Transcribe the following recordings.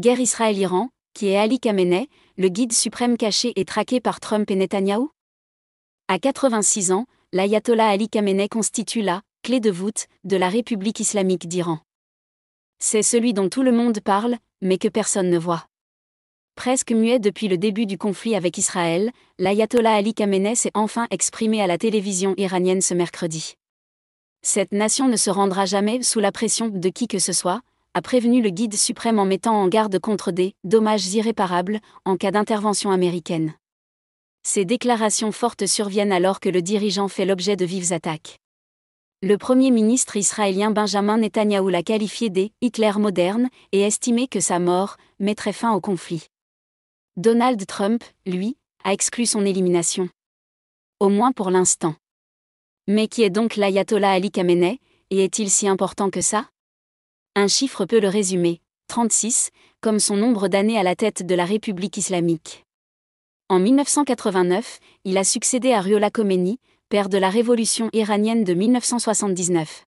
Guerre Israël-Iran, qui est Ali Khamenei, le guide suprême caché et traqué par Trump et Netanyahou? À 86 ans, l'ayatollah Ali Khamenei constitue la « clé de voûte » de la République islamique d'Iran. C'est celui dont tout le monde parle, mais que personne ne voit. Presque muet depuis le début du conflit avec Israël, l'ayatollah Ali Khamenei s'est enfin exprimé à la télévision iranienne ce mercredi. Cette nation ne se rendra jamais sous la pression de qui que ce soit, a prévenu le guide suprême en mettant en garde contre des « dommages irréparables » en cas d'intervention américaine. Ces déclarations fortes surviennent alors que le dirigeant fait l'objet de vives attaques. Le Premier ministre israélien Benjamin Netanyahou l'a qualifié d'« Hitler moderne » et estimé que sa mort mettrait fin au conflit. Donald Trump, lui, a exclu son élimination. Au moins pour l'instant. Mais qui est donc l'ayatollah Ali Khamenei, et est-il si important que ça? Un chiffre peut le résumer, 36, comme son nombre d'années à la tête de la République islamique. En 1989, il a succédé à Ruhollah Khomeini, père de la révolution iranienne de 1979.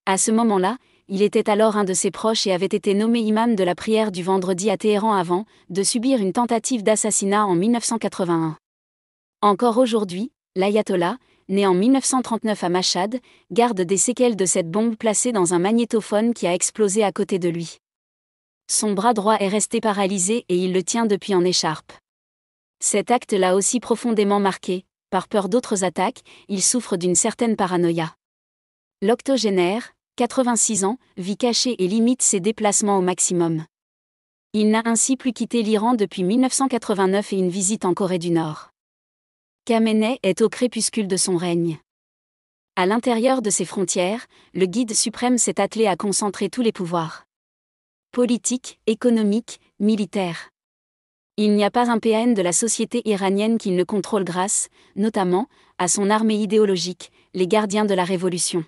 À ce moment-là, il était alors un de ses proches et avait été nommé imam de la prière du vendredi à Téhéran avant de subir une tentative d'assassinat en 1981. Encore aujourd'hui, l'ayatollah, né en 1939 à Mashhad, garde des séquelles de cette bombe placée dans un magnétophone qui a explosé à côté de lui. Son bras droit est resté paralysé et il le tient depuis en écharpe. Cet acte l'a aussi profondément marqué. Par peur d'autres attaques, il souffre d'une certaine paranoïa. L'octogénaire, 86 ans, vit caché et limite ses déplacements au maximum. Il n'a ainsi plus quitté l'Iran depuis 1989 et une visite en Corée du Nord. Khamenei est au crépuscule de son règne. À l'intérieur de ses frontières, le guide suprême s'est attelé à concentrer tous les pouvoirs. Politique, économique, militaire. Il n'y a pas un PN de la société iranienne qu'il ne contrôle grâce, notamment, à son armée idéologique, les gardiens de la révolution.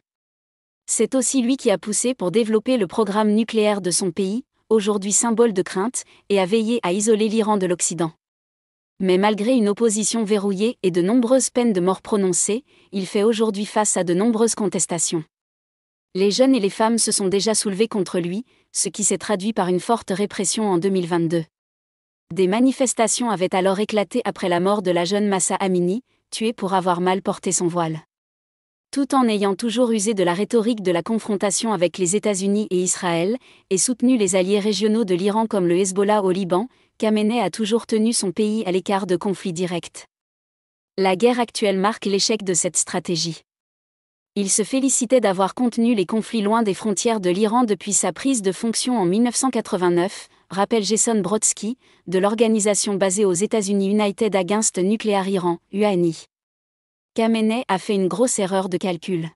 C'est aussi lui qui a poussé pour développer le programme nucléaire de son pays, aujourd'hui symbole de crainte, et a veillé à isoler l'Iran de l'Occident. Mais malgré une opposition verrouillée et de nombreuses peines de mort prononcées, il fait aujourd'hui face à de nombreuses contestations. Les jeunes et les femmes se sont déjà soulevés contre lui, ce qui s'est traduit par une forte répression en 2022. Des manifestations avaient alors éclaté après la mort de la jeune Mahsa Amini, tuée pour avoir mal porté son voile. Tout en ayant toujours usé de la rhétorique de la confrontation avec les États-Unis et Israël, et soutenu les alliés régionaux de l'Iran comme le Hezbollah au Liban, Khamenei a toujours tenu son pays à l'écart de conflits directs. La guerre actuelle marque l'échec de cette stratégie. Il se félicitait d'avoir contenu les conflits loin des frontières de l'Iran depuis sa prise de fonction en 1989, rappelle Jason Brodsky, de l'organisation basée aux États-Unis United Against Nuclear Iran, UANI. Khamenei a fait une grosse erreur de calcul.